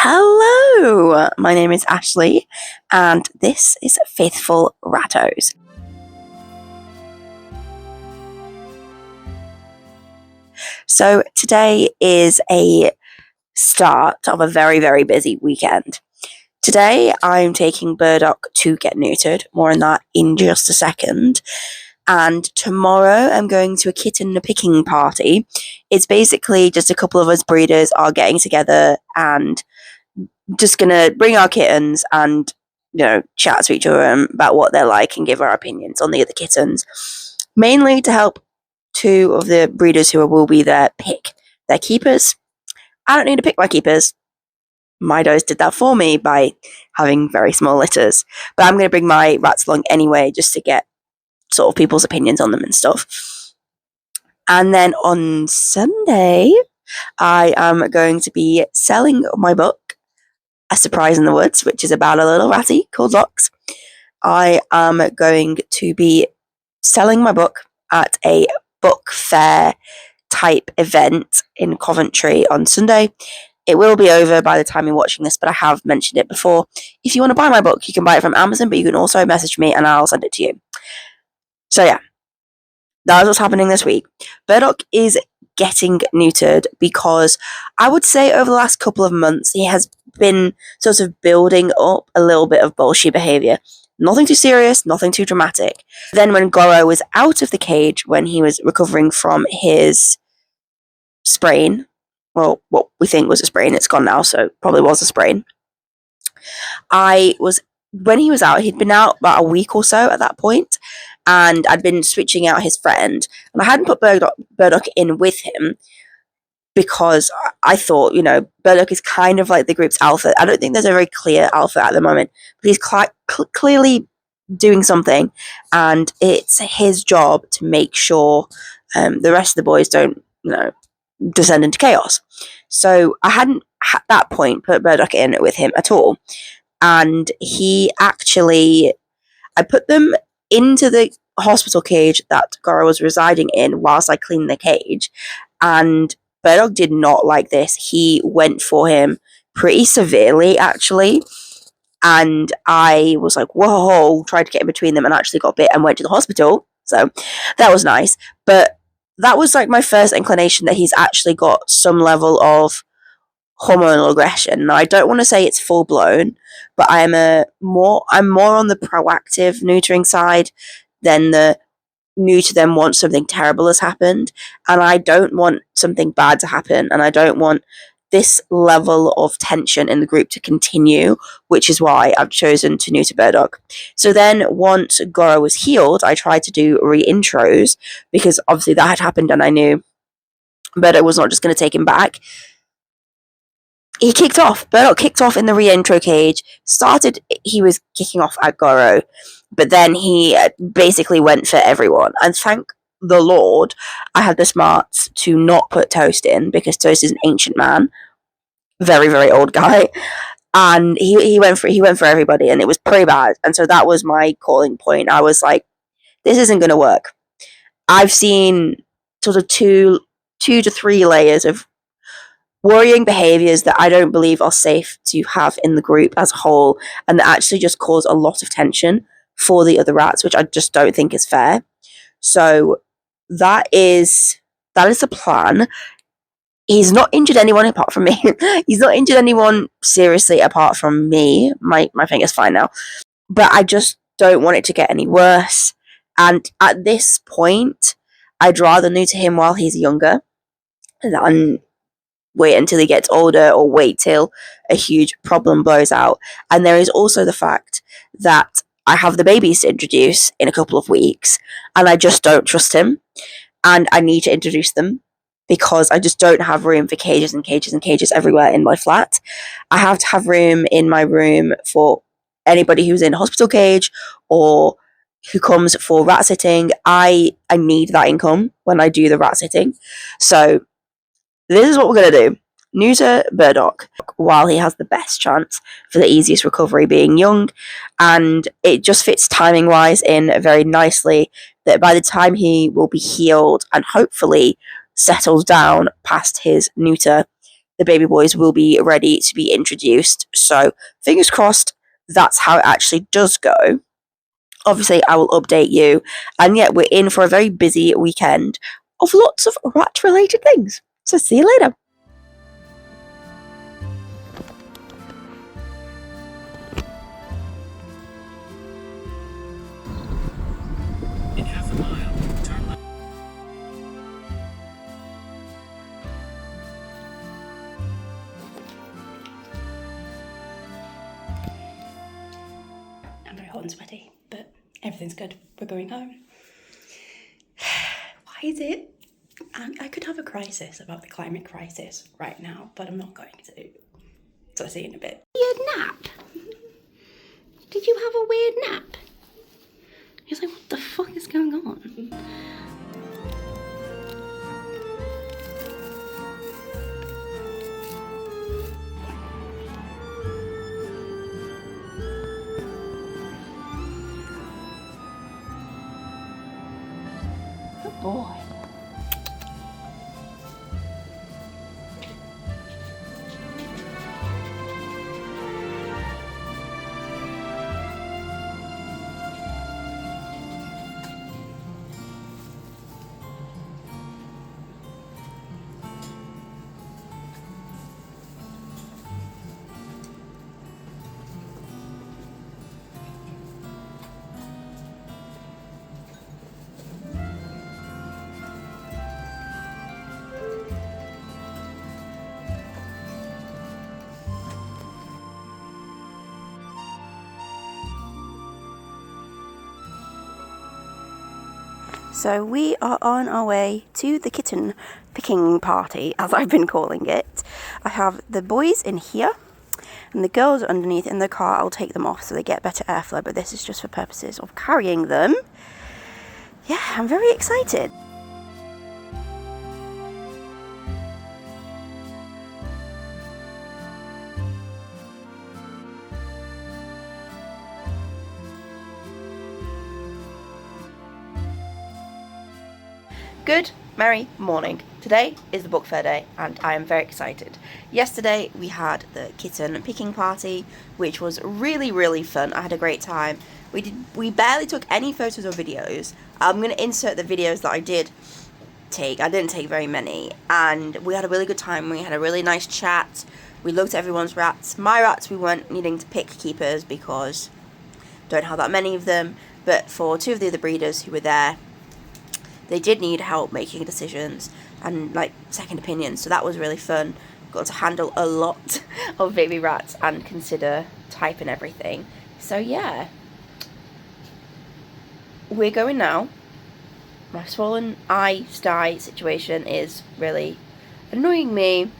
Hello, my name is Ashley, and this is Faithful Rattos. So today is a start of a very, very busy weekend. Today I'm taking Burdock to get neutered, more on that in just a second. And tomorrow I'm going to a kitten picking party. It's basically just a couple of us breeders are getting together and just gonna bring our kittens and chat to each other about what they're like and give our opinions on the other kittens, mainly to help two of the breeders who will be there pick their keepers. I don't need to pick my keepers. My does did that for me by having very small litters, but I'm going to bring my rats along anyway just to get sort of people's opinions on them and stuff. And then on Sunday I am going to be selling my book, A Surprise in the Woods, which is about a little ratty called Locks. I am going to be selling my book at a book fair type event in Coventry on Sunday. It will be over by the time you're watching this, but I have mentioned it before. If you want to buy my book, you can buy it from Amazon, but you can also message me and I'll send it to you. So yeah, that's what's happening this week. Burdock is getting neutered because I would say over the last couple of months he has been sort of building up a little bit of bullshit behaviour. Nothing too serious, nothing too dramatic. Then when Goro was out of the cage, when he was recovering from his sprain, well, what we think was a sprain, it's gone now, so it probably was a sprain. When he was out, he'd been out about a week or so at that point, and I'd been switching out his friend, and I hadn't put Burdock in with him because I thought, Burdock is kind of like the group's alpha. I don't think there's a very clear alpha at the moment, but he's clearly doing something, and it's his job to make sure the rest of the boys don't, descend into chaos. So I hadn't at that point put Burdock in with him at all, and I put them into the hospital cage that Goro was residing in whilst I cleaned the cage, and Burdock did not like this. He went for him pretty severely, actually, and I was like, whoa, tried to get in between them and actually got bit and went to the hospital, so that was nice. But that was like my first inclination that he's actually got some level of hormonal aggression. Now, I don't want to say it's full blown, but I'm more on the proactive neutering side than the neuter them once something terrible has happened, and I don't want something bad to happen, and I don't want this level of tension in the group to continue, which is why I've chosen to neuter Burdock. So then once Goro was healed, I tried to do re-intros because obviously that had happened and I knew Burdock was not just going to take him back. Burdock kicked off in the re-intro cage. He was kicking off at Goro, but then he basically went for everyone. And thank the Lord, I had the smarts to not put Toast in, because Toast is an ancient man, very, very old guy, and he went for everybody, and it was pretty bad. And so that was my calling point. I was like, this isn't going to work. I've seen sort of two to three layers of worrying behaviours that I don't believe are safe to have in the group as a whole, and that actually just cause a lot of tension for the other rats, which I just don't think is fair. So that is the plan. He's not injured anyone apart from me. He's not injured anyone seriously apart from me. My finger's fine now. But I just don't want it to get any worse. And at this point, I'd rather neuter him while he's younger than wait until he gets older, or wait till a huge problem blows out. And there is also the fact that I have the babies to introduce in a couple of weeks, and I just don't trust him, and I need to introduce them because I just don't have room for cages and cages and cages everywhere in my flat. I have to have room in my room for anybody who's in a hospital cage or who comes for rat sitting. I need that income when I do the rat sitting. So this is what we're going to do. Neuter Burdock while he has the best chance for the easiest recovery, being young, and it just fits timing wise in very nicely that by the time he will be healed and hopefully settles down past his neuter, the baby boys will be ready to be introduced. So fingers crossed that's how it actually does go. Obviously, I will update you. And yet, we're in for a very busy weekend of lots of rat-related things. So see you later. In half a mile, turn left. I'm very hot and sweaty, but everything's good. We're going home. Why is it? I could have a crisis about the climate crisis right now, but I'm not going to. So I'll see you in a bit. Weird nap? Did you have a weird nap? He's like, what the fuck is going on? Good boy. So we are on our way to the kitten picking party, as I've been calling it. I have the boys in here and the girls are underneath in the car. I'll take them off so they get better airflow, but this is just for purposes of carrying them. Yeah, I'm very excited. Good, merry morning. Today is the book fair day and I am very excited. Yesterday we had the kitten picking party, which was really fun. I had a great time. We barely took any photos or videos. I'm going to insert the videos that I did take. I didn't take very many, and we had a really good time. We had a really nice chat. We looked at everyone's rats. My rats we weren't needing to pick keepers because don't have that many of them, but for two of the other breeders who were there, they did need help making decisions and like second opinions, so that was really fun. Got to handle a lot of baby rats and consider type and everything. So yeah, we're going now. My swollen eye sty situation is really annoying me,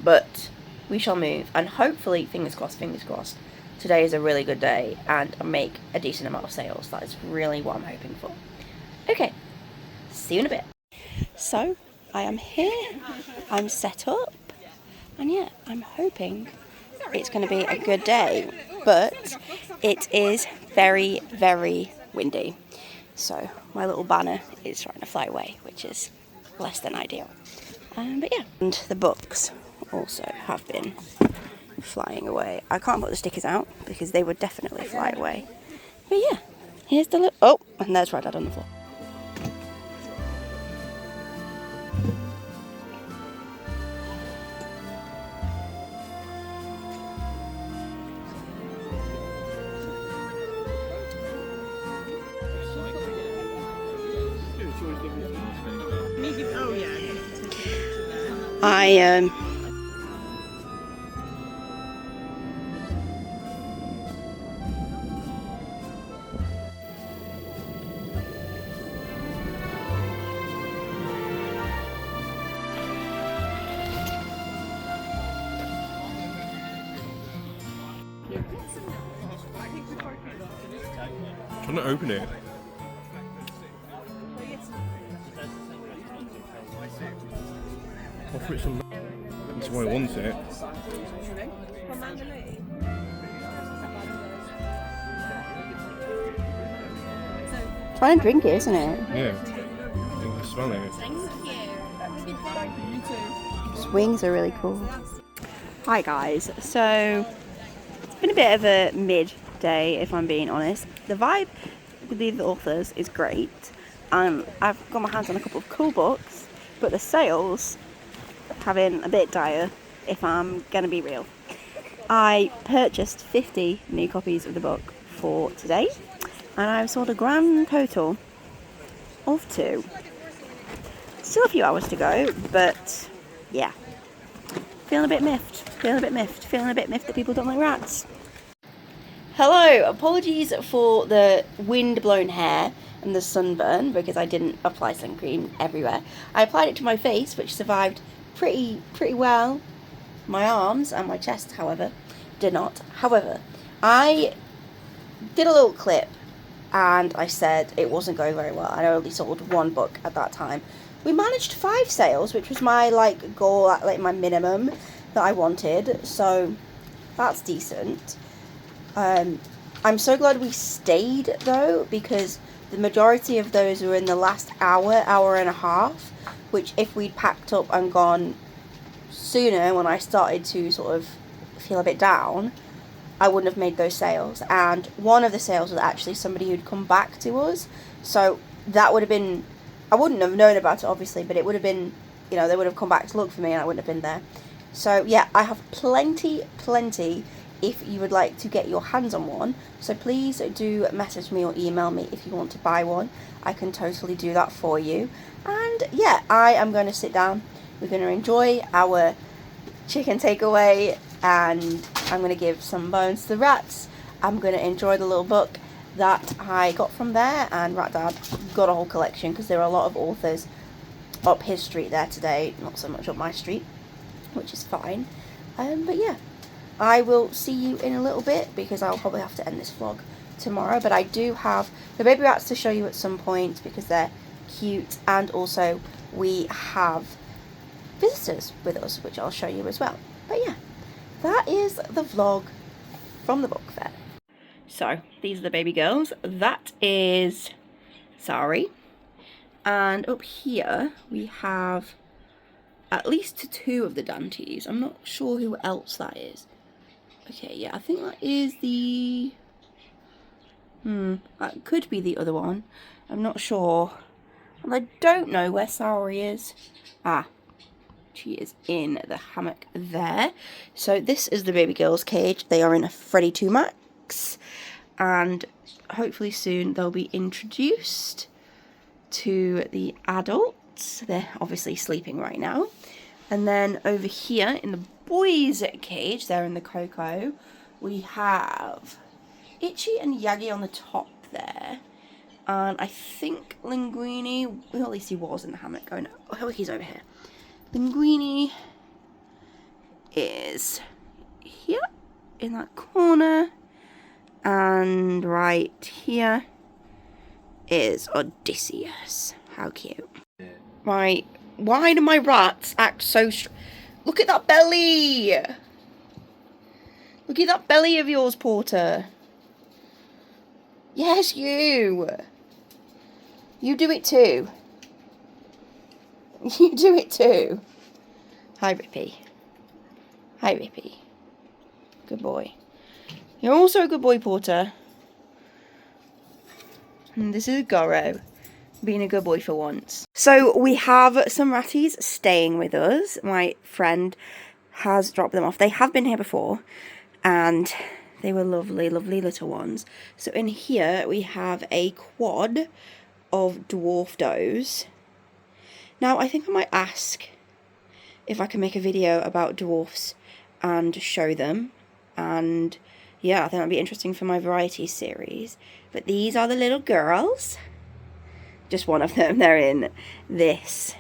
but we shall move, and hopefully, fingers crossed, today is a really good day and I make a decent amount of sales. That is really what I'm hoping for. Okay, see you in a bit. So, I am here, I'm set up, and yeah, I'm hoping it's going to be a good day, but it is very windy. So, my little banner is trying to fly away, which is less than ideal. But yeah, and the books also have been flying away. I can't put the stickers out because they would definitely fly away. But yeah, here's the look. Oh, and there's Red Dad on the floor. Oh yeah. Trying to open it. Offer it some. That's why I want it. Try and drink it, isn't it? Yeah. I can smell it. Thank you. You too. wings are really cool. Hi guys, so it's been a bit of a mid-day if I'm being honest. The vibe with these authors is great. I've got my hands on a couple of cool books, but the sales have been a bit dire if I'm going to be real. I purchased 50 new copies of the book for today, and I've sold a grand total of 2. Still a few hours to go, but yeah. Feeling a bit miffed that people don't like rats. Hello, apologies for the wind-blown hair and the sunburn because I didn't apply sun cream everywhere. I applied it to my face, which survived pretty well. My arms and my chest, however, did not. However, I did a little clip and I said it wasn't going very well. I only sold 1 book at that time. We managed 5 sales, which was my goal, my minimum that I wanted. So that's decent. I'm so glad we stayed though, because the majority of those were in the last hour and a half, which if we'd packed up and gone sooner when I started to sort of feel a bit down, I wouldn't have made those sales. And one of the sales was actually somebody who'd come back to us, so that would have been, I wouldn't have known about it obviously, but it would have been, you know, they would have come back to look for me and I wouldn't have been there. So yeah, I have plenty if you would like to get your hands on one, so please do message me or email me if you want to buy one. I can totally do that for you. And yeah, I am going to sit down, we're going to enjoy our chicken takeaway, and I'm going to give some bones to the rats. I'm going to enjoy the little book that I got from there, and Rat Dad got a whole collection because there are a lot of authors up his street there today, not so much up my street, which is fine. But yeah, I will see you in a little bit because I'll probably have to end this vlog tomorrow, but I do have the baby rats to show you at some point because they're cute, and also we have visitors with us, which I'll show you as well. But yeah, that is the vlog from the book fair. So these are the baby girls. That is Sari, and up here we have at least 2 of the Dantes. I'm not sure who else that is. Okay, yeah, I think that is the... that could be the other one. I'm not sure. And I don't know where Sari is. Ah, she is in the hammock there. So this is the baby girl's cage. They are in a Freddy 2 Max. And hopefully soon they'll be introduced to the adults. They're obviously sleeping right now. And then over here in the boys' cage, they're in the Coco, we have Itchy and Yagi on the top there. And I think Linguini, well, at least he was in the hammock. Oh no, he's over here. Linguini is here in that corner. And right here is Odysseus. How cute. Right. Why do my rats act so Look at that belly! Look at that belly of yours, Porter. Yes, you! You do it too. You do it too. Hi, Rippy. Hi, Rippy. Good boy. You're also a good boy, Porter. And this is Goro, being a good boy for once. So we have some ratties staying with us. My friend has dropped them off. They have been here before, and they were lovely little ones. So in here we have a quad of dwarf does. Now I think I might ask if I can make a video about dwarfs and show them, and yeah, I think that'd be interesting for my variety series. But these are the little girls. Just one of them. They're in this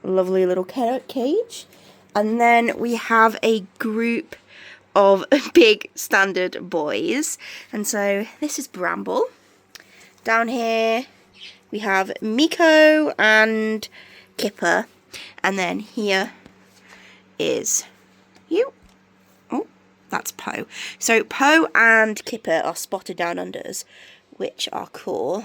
lovely little carrot cage. And then we have a group of big standard boys. And so this is Bramble. Down here we have Miko and Kipper. And then here is you. Oh, that's Poe. So Poe and Kipper are spotted down unders, which are cool.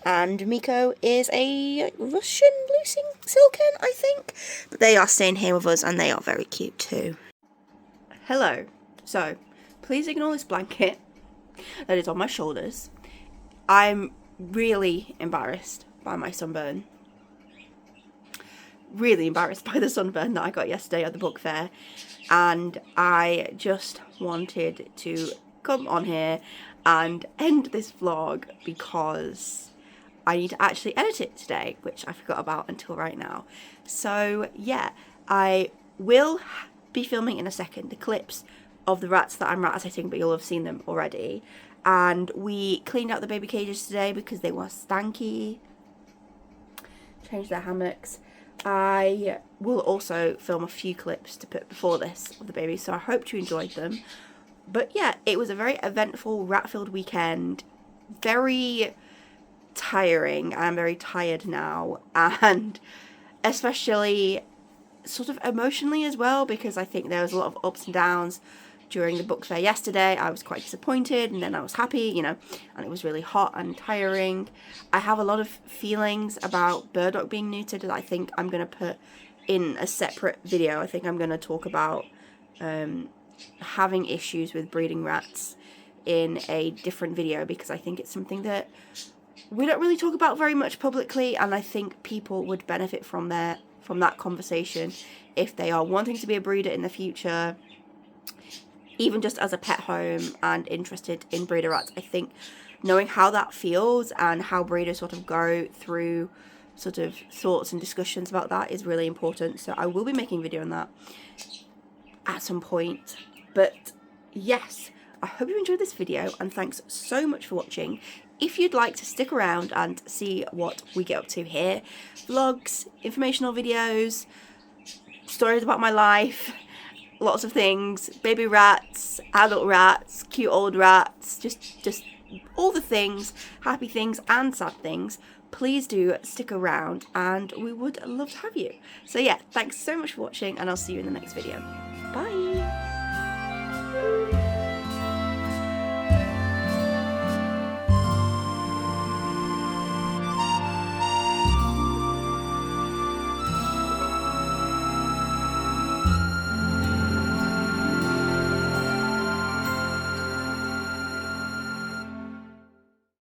and Miko is a Russian Lucy Silken, I think. But they are staying here with us and they are very cute too. Hello. So, please ignore this blanket that is on my shoulders. I'm really embarrassed by my sunburn. Really embarrassed by the sunburn that I got yesterday at the book fair. And I just wanted to come on here and end this vlog because I need to actually edit it today, which I forgot about until right now. So yeah, I will be filming in a second the clips of the rats that I'm rat sitting, but you'll have seen them already. And we cleaned out the baby cages today because they were stanky. Changed their hammocks. I will also film a few clips to put before this of the babies, so I hope you enjoyed them. But yeah, it was a very eventful, rat-filled weekend. Very tiring. I'm very tired now, and especially sort of emotionally as well, because I think there was a lot of ups and downs during the book fair yesterday. I was quite disappointed, and then I was happy, you know, and it was really hot and tiring. I have a lot of feelings about Burdock being neutered that I think I'm going to put in a separate video. I think I'm going to talk about having issues with breeding rats in a different video, because I think it's something that we don't really talk about very much publicly, and I think people would benefit from that conversation if they are wanting to be a breeder in the future, even just as a pet home and interested in breeder rats. I think knowing how that feels and how breeders sort of go through sort of thoughts and discussions about that is really important. So I will be making a video on that at some point. But yes, I hope you enjoyed this video, and thanks so much for watching. If you'd like to stick around and see what we get up to here, vlogs, informational videos, stories about my life, lots of things, baby rats, adult rats, cute old rats, just all the things, happy things and sad things, please do stick around and we would love to have you. So yeah, thanks so much for watching, and I'll see you in the next video. Bye!